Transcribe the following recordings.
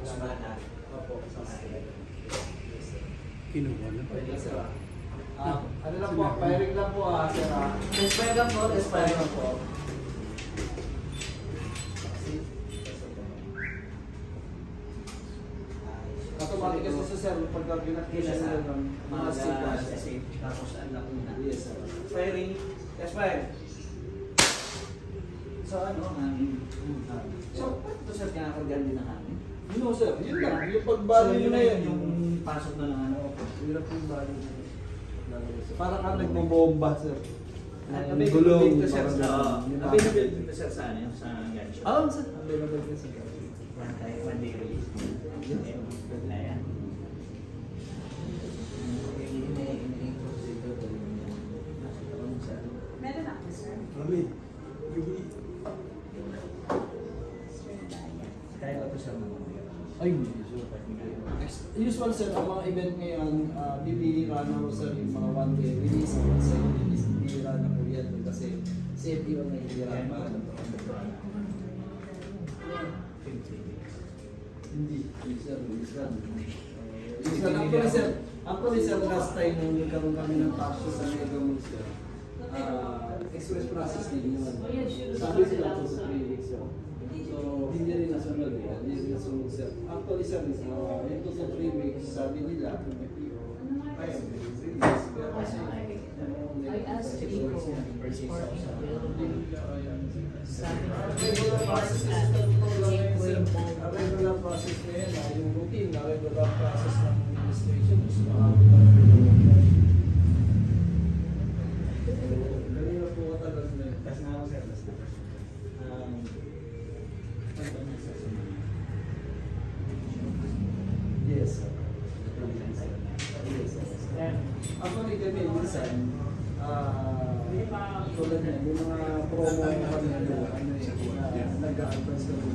Usmana. Opo, Kinuha na pa. pwede sir. Ano lang po, firing lang po sir. Expire lang po, expire lang po. Automatic kasi sa sir, pagka Kita sa mga stickers. safe. Tapos unlock muna. Yes sir. Firing, expire. So ano, hangin. So, ito sir, kinakargaan din ng hangin. No sir, yun lang. Yung So, pagbali nyo yun na na yun. yung pasok na ng ano. Yun lang po yung bali nyo. Parang ka nagbobomba sir. Available Gulong, dito sir parang sa ganun. available dito sir sa ano, sa gunshot. Oo sir, available din sir. One day release. Ayan. Meron ako, sir. Kami. Kaya ko ito sir ng Ay, usual sir, ang mga event ngayon, bibihira na po sir yung mga one day release, second release, bibihira na po yan kasi safety ang nahihirapan. Hindi, sir, actually sir, last time nung nagkaroon kami ng taxi sa Mega Mall sir, express process din yun. Sabi sila po sa 3 weeks yun. So, hindi rin nasunod eh. Hindi rin nasunod sir. Actually sir, ito sa 3 weeks, sabi nila, kaya release. Pero kasi, I asked Rico for regular process na regular process na yan, yung routine na regular process ng administration. Gusto kanina po katagal na yun. Last na ako sir, last na. Yes sir. Yes sir. Actually kami minsan, tulad na, yung mga promo na kami nag-a-advance kami.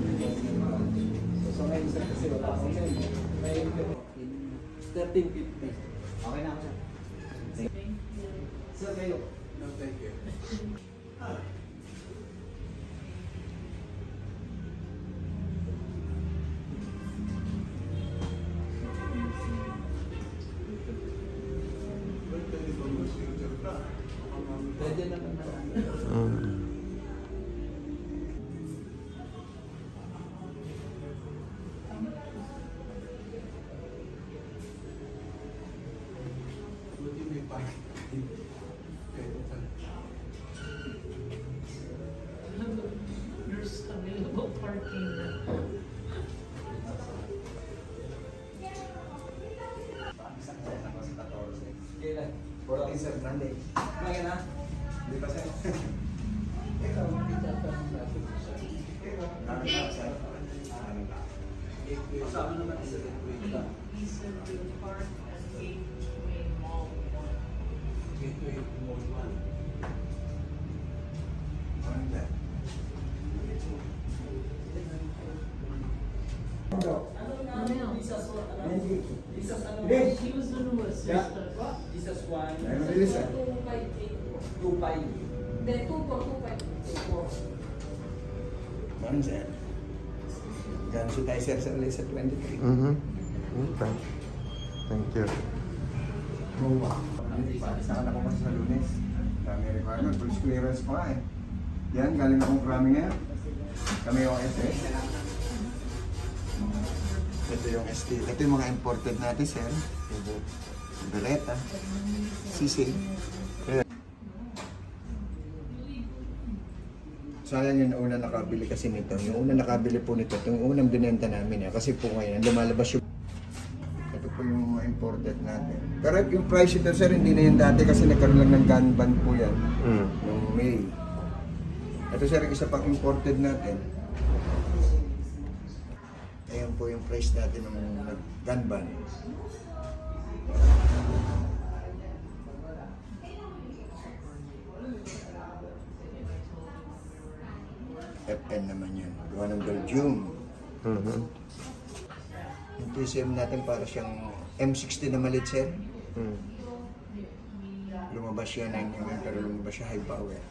So sa ngayon sir kasi wala ako ngayon. May 1350. Okay na ako sir. Sir kayo. No, thank you. Pwede naman na. Buti may parking. There's available parking na. Kailan? Okay sir, Monday. Kaya na? Hindi pa sir. Ikaw, kita ka ng natin. Kasama naman sir. He said we'll park at Gateway Mall 1. Gateway Mall 1. Ano ba? She was the one who assisted us. Jesus 1. Ay, mabilis ah. 2.5. Hindi, 2.4. Morning sir. Ganso tayo sir sa ulit sa 23. Okay. Thank you. Saan ako kasi sa Lunes? Kami requirement, police clearance pa nga eh. Yan, galing akong krami ngayon. Kami yung SS. Ito yung ST. Ito yung mga imported natin, sir. Beretta. Sisig. Sayang yung una nakabili kasi nito. Yung una nakabili po nito, yung unang binenta namin kasi po ngayon, lumalabas yung ito po yung mga imported natin. Pero yung price ito sir, hindi na yung dati kasi nagkaroon lang ng gun ban po yan. Yung May. Ito sir, isa pang imported natin. Ayan po yung price natin ng gun ban. FN naman yan. Gawa ng Belgium. Yung PCM natin para siyang M60 na maliit sir. Lumabas siya 9mm pero lumabas siya high power.